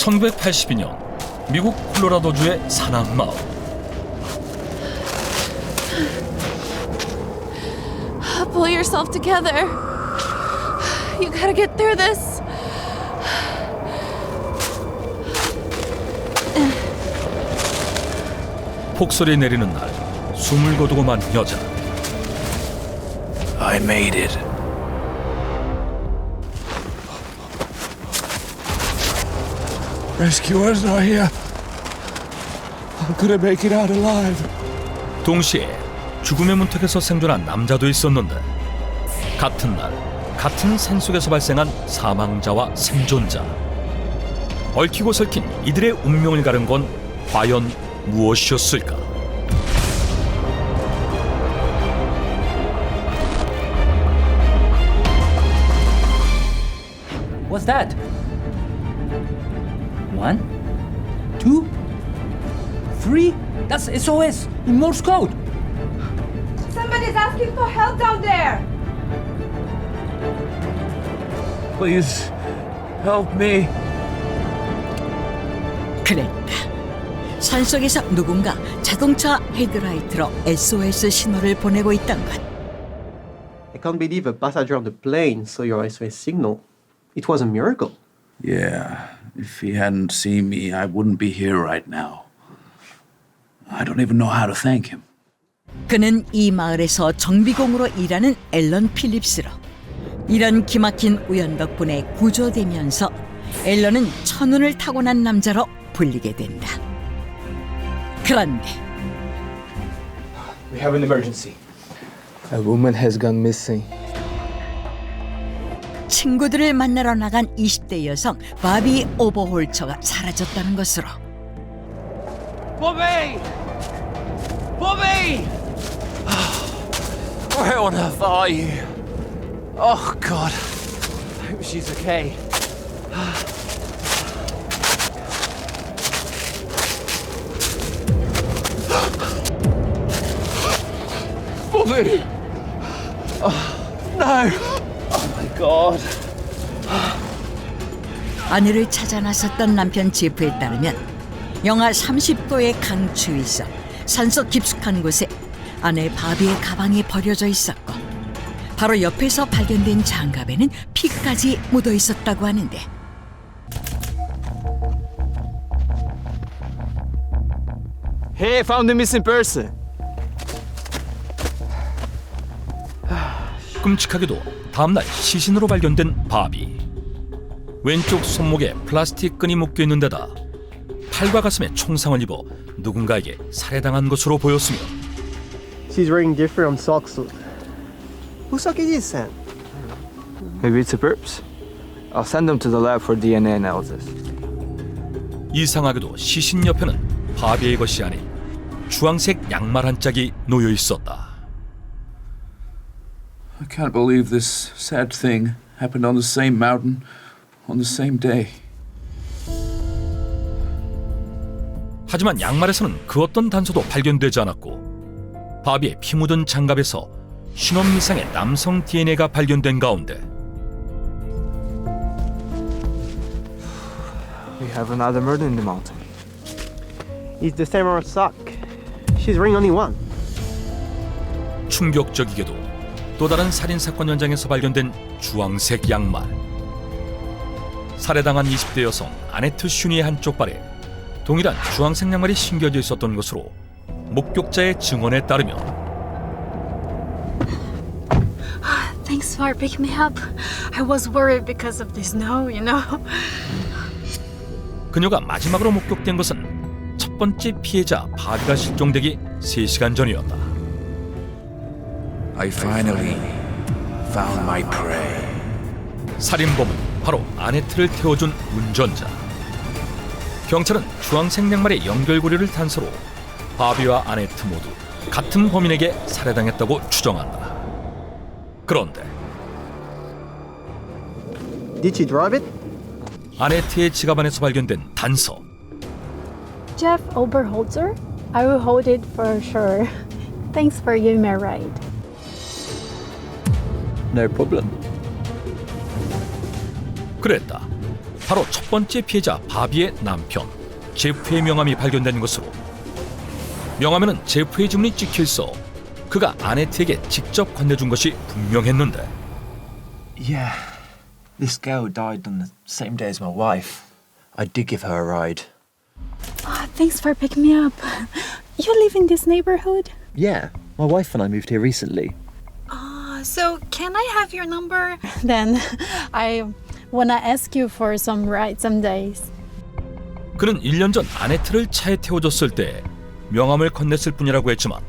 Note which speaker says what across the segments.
Speaker 1: 1982년 미국 콜로라도주의 사나마을.
Speaker 2: Pull yourself together. You gotta get through this.
Speaker 1: 폭설이 내리는 날 숨을 거두고 만 여자.
Speaker 3: I made it.
Speaker 4: Rescuers are here. I'm gonna make it out alive.
Speaker 1: 동시에 죽음의 문턱에서 생존한 남자도 있었는데, 같은 날 같은 산속에서 발생한 사망자와 생존자. 얽히고 설킨 이들의 운명을 가른 건 과연 무엇이었을까?
Speaker 5: What's that? 1, 2, 3? That's SOS in Morse code.
Speaker 6: Somebody's asking for help down there!
Speaker 4: Please help me.
Speaker 7: 그랬다. 산속에서 누군가 자동차 헤드라이트로 SOS 신호를 보내고 있던 것.
Speaker 8: I can't believe a passenger on the plane saw your SOS signal. It was a miracle.
Speaker 3: Yeah, if he hadn't seen me, I wouldn't be here right now. I don't even know how to thank him.
Speaker 7: 그는 이 마을에서 정비공으로 일하는 앨런 필립스로. 이런 기막힌 우연 덕분에 구조되면서 앨런은 천운을 타고난 남자로 불리게 된다. 그런데
Speaker 4: We have an emergency. A woman has gone missing.
Speaker 7: 친구들을 만나러 나간 20대 여성 바비 오버홀처가 사라졌다는 것으로.
Speaker 4: Bobby! Bobby! Where on earth are you? Oh God. I hope she's okay. Bobby! Oh, no! Oh my God.
Speaker 7: 아내를 찾아 나섰던 남편 제프에 따르면 영하 30도의 강추위 속 산속 깊숙한 곳에 아내 바비의 가방이 버려져 있었고, 바로 옆에서 발견된 장갑에는 피까지 묻어 있었다고 하는데,
Speaker 4: Hey, found the missing person.
Speaker 1: 끔찍하게도 다음날 시신으로 발견된 바비. 왼쪽 손목에 플라스틱 끈이 묶여 있는 데다 팔과 가슴에 총상을 입어 누군가에게 살해당한 것으로 보였으며,
Speaker 8: She's wearing different socks. Whose sock is this, Sam?
Speaker 9: Maybe it's a perps. I'll send them to the lab for DNA analysis.
Speaker 1: 이상하게도 시신 옆에는 바비의 것이 아닌 주황색 양말 한 짝이 놓여 있었다.
Speaker 3: I can't believe this sad thing happened on the same mountain on the same day.
Speaker 1: 하지만 양말에서는 그 어떤 단서도 발견되지 않았고, 바비의 피 묻은 장갑에서 신원 이상의 남성 DNA가 발견된 가운데
Speaker 9: We have another murder in the mountain.
Speaker 8: It's the same old sock. She's wearing only one.
Speaker 1: 충격적이게도 또 다른 살인사건 현장에서 발견된 주황색 양말. 살해당한 20대 여성 아네트 슈니의 한쪽 발에 동일한 주황색 양말이 신겨져 있었던 것으로 목격자의 증언에 따르면,
Speaker 2: Thanks for picking me up. I was worried because of the snow, you know.
Speaker 1: 그녀가 마지막으로 목격된 것은 첫 번째 피해자 바비가 실종되기 3시간 전이었다.
Speaker 3: I finally found my prey.
Speaker 1: 살인범은 바로 아네트를 태워준 운전자. 경찰은 주황색 양말의 연결고리를 단서로 바비와 아네트 모두 같은 범인에게 살해당했다고 추정한다. 그런데
Speaker 8: Did she drive it?
Speaker 1: 아네트의 지갑 안에서 발견된 단서.
Speaker 10: Jeff Oberholzer? I will hold it for sure. Thanks for giving me a ride.
Speaker 9: No problem.
Speaker 1: 그랬다. 바로 첫 번째 피해자 바비의 남편 제프의 명함이 발견된 것으로. 명함에는 제프의 주문이 찍혀 있어 그가 아네트에게 직접 건네준 것이 분명했는데.
Speaker 4: Yeah, this girl died on the same day as my wife. I did give her a ride.
Speaker 10: Thanks for picking me up. You live in this neighborhood?
Speaker 4: Yeah, my wife and I moved here recently.
Speaker 2: So can I have your number?
Speaker 10: Then I wanna ask you for some ride some days.
Speaker 1: 그는 1년 전 아네트를 차에 태워줬을 때 명함을 건넸을 뿐이라고 했지만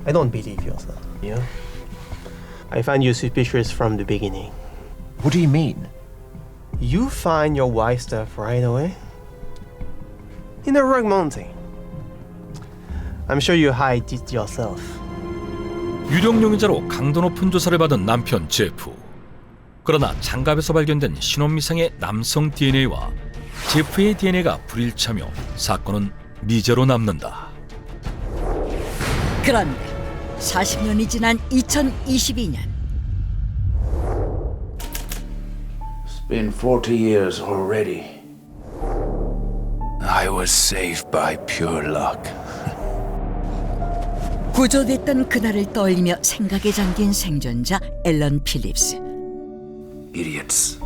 Speaker 8: I don't believe you, sir. Yeah? I found you suspicious from the beginning.
Speaker 4: What do you mean?
Speaker 8: You find your wife's stuff right away? In a rug mountain. I'm sure you hide it yourself.
Speaker 1: 유령 용의자로 강도 높은 조사를 받은 남편 제프. 그러나 장갑에서 발견된 신원미상의 남성 DNA와 제프의 DNA가 불일치하며 사건은 미제로 남는다.
Speaker 7: 그런데 40년이 지난 2022년
Speaker 3: It's been 40 years already. I was saved by pure luck.
Speaker 7: 구조됐던 그날을 떠올리며 생각에 잠긴 생존자 앨런 필립스.
Speaker 3: Idiots.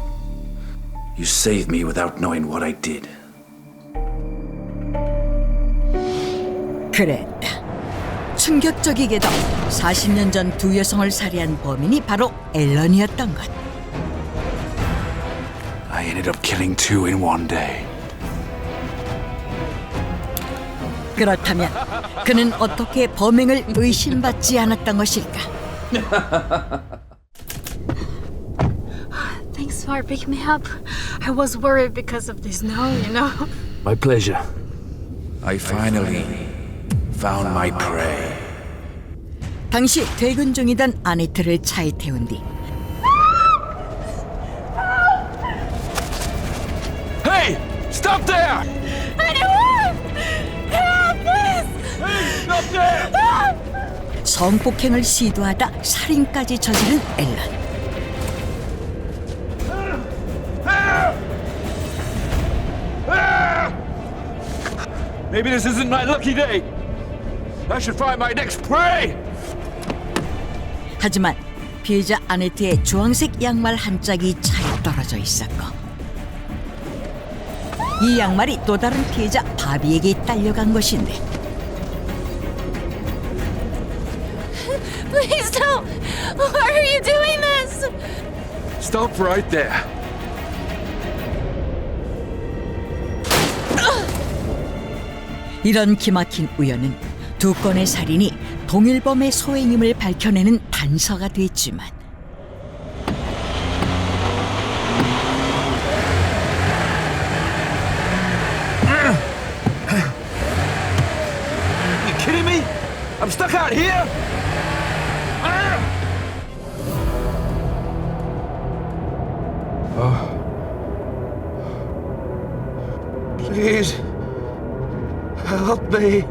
Speaker 3: You saved me without knowing what I did.
Speaker 7: 그랬다. 충격적이게도 40년 전 두 여성을 살해한 범인이 바로 앨런이었던 것.
Speaker 3: I ended up killing two in one day.
Speaker 7: 그렇다면 그는 어떻게 범행을 의심받지 않았던 것일까?
Speaker 2: Thanks for picking me up. I was worried because of the snow, you know.
Speaker 3: My pleasure. I finally found my prey.
Speaker 7: 당시 퇴근 중이던 아네트를 차에 태운 뒤
Speaker 3: Hey! Stop there!
Speaker 7: 성폭행을 시도하다 살인까지 저지른 앨런.
Speaker 3: Maybe this isn't my lucky day. I should find my next prey.
Speaker 7: 하지만 피해자 아네트의 주황색 양말 한 짝이 차에 떨어져 있었고 이 양말이 또 다른 피해자 바비에게 딸려간 것인데
Speaker 2: Please don't! Why are you doing this?
Speaker 3: Stop right there.
Speaker 7: 이런 기막힌 우연은 두 건의 살인이 동일범의 소행임을 밝혀내는 단서가 됐지만
Speaker 3: You kidding me? I'm stuck out here. Please help me.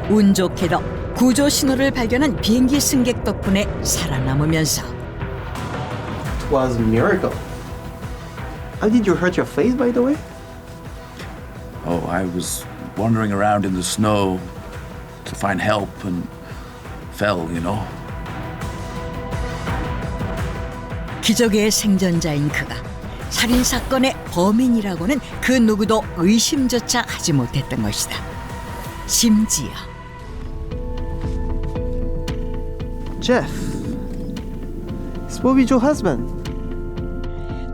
Speaker 7: 운 좋게도 구조 신호를 발견한 비행기 승객 덕분에 살아남으면서
Speaker 8: It was a miracle. How did you hurt your face, by the way?
Speaker 3: Oh, I was wandering around in the snow to find help and fell, you know.
Speaker 7: 기적의 생존자인 그가 살인사건의 범인이라고는 그 누구도 의심조차 하지 못했던 것이다. 심지어
Speaker 8: Jeff. This will be your husband.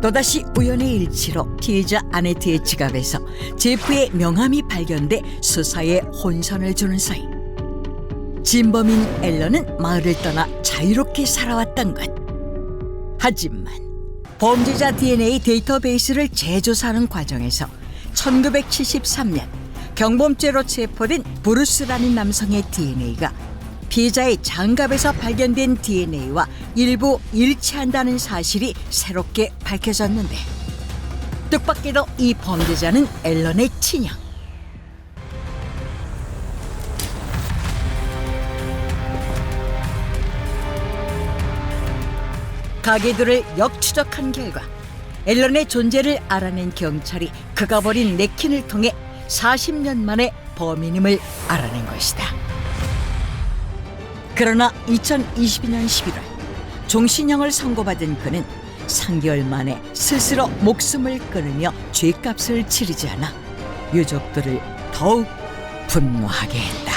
Speaker 7: 또다시 우연의 일치로 피해자 아네트의 지갑에서 제프의 명함이 발견돼 수사에 혼선을 주는 사이 진범인 앨런은 마을을 떠나 자유롭게 살아왔던 것. 하지만 범죄자 DNA 데이터베이스를 재조사하는 과정에서 1973년 경범죄로 체포된 브루스라는 남성의 DNA가 피해자의 장갑에서 발견된 DNA와 일부 일치한다는 사실이 새롭게 밝혀졌는데 뜻밖에도 이 범죄자는 앨런의 친형. 가게들을 역추적한 결과 앨런의 존재를 알아낸 경찰이 그가 버린 냅킨을 통해 40년 만에 범인임을 알아낸 것이다. 그러나 2022년 11월 종신형을 선고받은 그는 3개월 만에 스스로 목숨을 끊으며 죄값을 치르지 않아 유족들을 더욱 분노하게 했다.